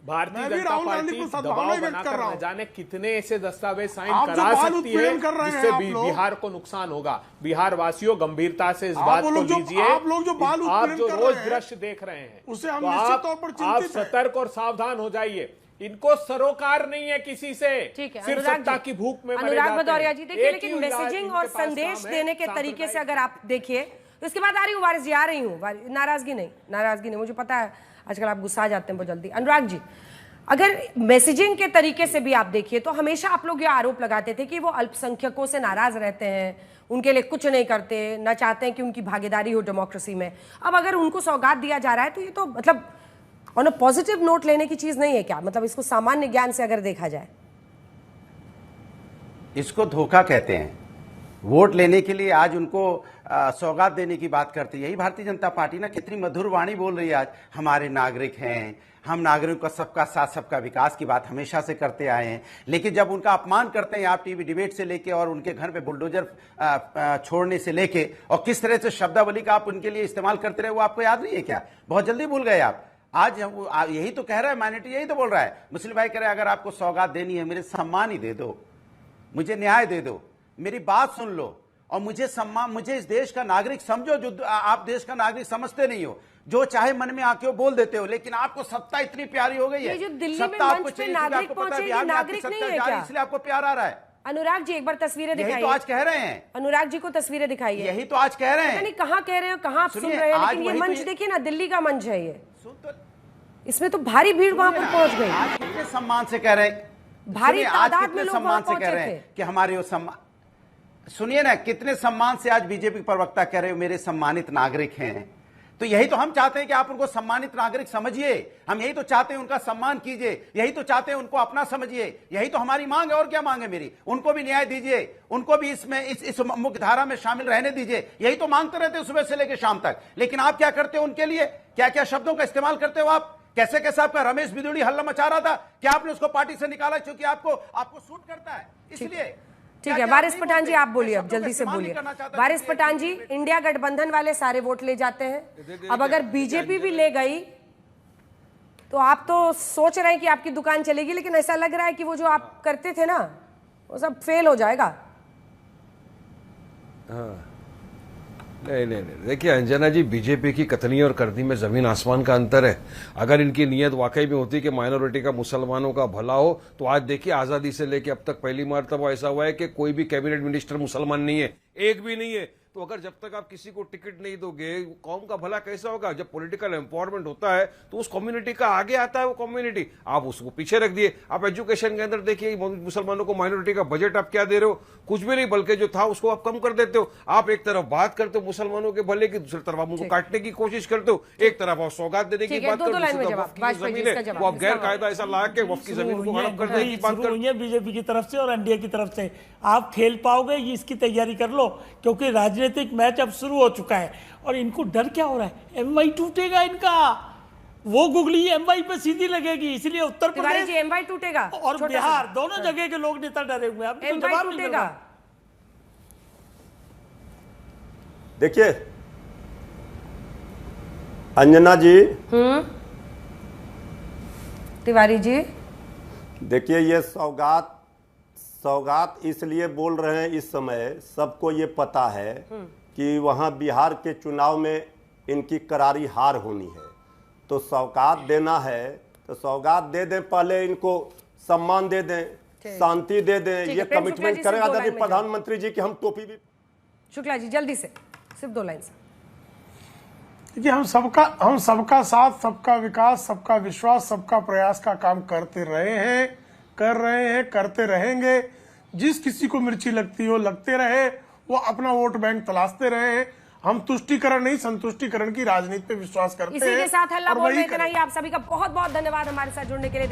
भारतीय जनता पार्टी दबाव बनाकर न जाने कितने ऐसे दस्तावेज साइन करा सकती है जिससे बिहार को नुकसान होगा। बिहार वासियों गंभीरता से इस बात को लीजिए। आप जो रोज दृश्य देख रहे हैं तो आप सतर्क और सावधान हो जाइए। इनको सरोकार नहीं है किसी से, सिर्फ सत्ता की भूख में मरे जाते हैं। भदौरिया जी देखिए, लेकिन मैसेजिंग और संदेश देने के तरीके से अगर आप देखिए, तो इसके बाद आ रही हूँ वारिस जी, आ रही हूँ, नाराजगी नहीं, मुझे पता है आजकल आप गुस्सा जाते हैं बहुत जल्दी। अनुराग जी, अगर मैसेजिंग के तरीके से भी आप देखिए तो हमेशा आप लोग ये आरोप लगाते थे कि वो अल्पसंख्यकों से नाराज रहते हैं, उनके लिए कुछ नहीं करते, ना चाहते हैं कि उनकी भागीदारी हो डेमोक्रेसी में। अब अगर उनको सौगात दिया जा रहा है तो ये तो मतलब ऑन अ पॉजिटिव नोट लेने की चीज नहीं है क्या? मतलब इसको सामान्य ज्ञान से अगर देखा जाए, इसको धोखा कहते हैं। वोट लेने के लिए आज उनको सौगात देने की बात करती है। यही भारतीय जनता पार्टी ना कितनी मधुर वाणी बोल रही है आज, हमारे नागरिक हैं, हम नागरिकों का सबका साथ सबका विकास की बात हमेशा से करते आए हैं। लेकिन जब उनका अपमान करते हैं आप टीवी डिबेट से लेके और उनके घर पे बुलडोजर छोड़ने से लेके, और किस तरह से शब्दावली का आप उनके लिए इस्तेमाल करते रहे वो आपको याद नहीं है क्या? बहुत जल्दी भूल गए आप। आज यही तो कह रहा है, माइनॉरिटी यही तो बोल रहा है। मुस्लिम भाई कह रहे हैं अगर आपको सौगात देनी है, मेरे सम्मान ही दे दो, मुझे न्याय दे दो, मेरी बात सुन लो और मुझे सम्मान, मुझे इस देश का नागरिक समझो, जो आप देश का नागरिक समझते नहीं हो, जो चाहे मन में आके बोल देते हो। लेकिन आपको सत्ता इतनी प्यारी हो गई है, जो दिल्ली सत्ता में आपको मंच पे चाहिए, नागरिक पहुंचे, ये नागरिक नहीं है क्या? इसलिए आपको प्यार आ रहा है। अनुराग जी एक बार तस्वीरें दिखाइए। यही तो आज कह रहे हैं, अनुराग जी को तस्वीरें दिखाइए। यही तो आज कह रहे हैं। नहीं कहाँ कह रहे हो, कहाँ आप सुन रहे हैं, लेकिन ये मंच देखिए ना, दिल्ली का मंच है ये, इसमें तो भारी भीड़ वहां पर पहुंच गई। आज कितने सम्मान से कह रहे हैं, भारी तादाद में लोग सम्मान से कह रहे हैं कि हमारे वो सम्मान, सुनिए ना कितने सम्मान से आज बीजेपी प्रवक्ता कह रहे हो मेरे सम्मानित नागरिक हैं। तो यही तो हम चाहते हैं कि आप उनको सम्मानित नागरिक समझिए, हम यही तो चाहते हैं उनका सम्मान कीजिए, यही तो चाहते हैं उनको अपना समझिए, यही तो हमारी मांग है। और क्या मांग है मेरी? उनको भी न्याय दीजिए, उनको भी इसमें इस मुख्य धारा में शामिल रहने दीजिए। यही तो मांगते रहते हैं सुबह से लेकर शाम तक। लेकिन आप क्या करते हो उनके लिए? क्या क्या शब्दों का इस्तेमाल करते हो आप? कैसे कैसे आपका रमेश बिदुड़ी हल्ला मचा रहा था, क्या आपने उसको पार्टी से निकाला क्योंकि आपको सूट करता है इसलिए? ठीक है, वारिस पठान जी आप बोलिए, अब जल्दी से बोलिए। वारिस पठान जी, इंडिया गठबंधन वाले सारे वोट ले जाते हैं, अब अगर बीजेपी भी ले गई तो आप तो सोच रहे हैं कि आपकी दुकान चलेगी, लेकिन ऐसा लग रहा है कि वो जो आप करते थे ना वो सब फेल हो जाएगा। हाँ नहीं, देखिए अंजना जी, बीजेपी की कथनी और करनी में जमीन आसमान का अंतर है। अगर इनकी नीयत वाकई में होती कि माइनॉरिटी का, मुसलमानों का भला हो, तो आज देखिए आजादी से लेके अब तक पहली मर्तबा ऐसा हुआ है कि कोई भी कैबिनेट मिनिस्टर मुसलमान नहीं है, एक भी नहीं है। तो अगर जब तक आप किसी को टिकट नहीं दोगे, कौम का भला कैसा होगा? जब पॉलिटिकल एम्पावरमेंट होता है तो उस कम्युनिटी का आगे आता है, वो कम्युनिटी, आप उसको पीछे रख दिए। आप एजुकेशन के अंदर देखिए, मुसलमानों को माइनॉरिटी का बजट आप क्या दे रहे हो? कुछ भी नहीं, बल्कि जो था उसको आप कम कर देते हो। आप एक तरफ बात करते हो मुसलमानों के भले की, दूसरी तरफ आप उनको काटने की कोशिश करते हो। एक तरफ आप सौगात देने की बात करते हो, जमीन है वो आप गैर कायदा ऐसा ला के वक्फ की जमीन को हड़प कर देने की बात करते हो। बीजेपी की तरफ से और एनडीए की तरफ से आप खेल पाओगे, ये इसकी तैयारी कर लो, क्योंकि राजनीतिक मैच अब शुरू हो चुका है। और इनको डर क्या हो रहा है? एमवाई टूटेगा इनका, वो गुगली एमवाई पे सीधी लगेगी, इसलिए उत्तर प्रदेश एमवाई टूटेगा और बिहार दोनों जगह के लोग नेता डरे हुए हैं। अब जवाब टूटेगा। देखिए अंजना जी, तिवारी जी, देखिए ये सौगात इसलिए बोल रहे हैं, इस समय सबको ये पता है कि वहाँ बिहार के चुनाव में इनकी करारी हार होनी है, तो सौगात देना है तो सौगात दे दें, पहले इनको सम्मान दे दें, शांति दे दें, ये कमिटमेंट करें आदरणीय प्रधानमंत्री जी की हम टोपी भी। शुक्ला जी जल्दी से, सिर्फ 2 लाइन से। देखिए हम सबका साथ, सबका विकास, सबका विश्वास, सबका प्रयास का काम करते रहे हैं, कर रहे हैं, करते रहेंगे। जिस किसी को मिर्ची लगती हो लगते रहे, वो अपना वोट बैंक तलाशते रहे। हम तुष्टीकरण नहीं संतुष्टीकरण की राजनीति पे विश्वास करते हैं। इसी के साथ हल्ला और बोल वही में इतना ही। आप सभी का बहुत बहुत धन्यवाद हमारे साथ जुड़ने के लिए।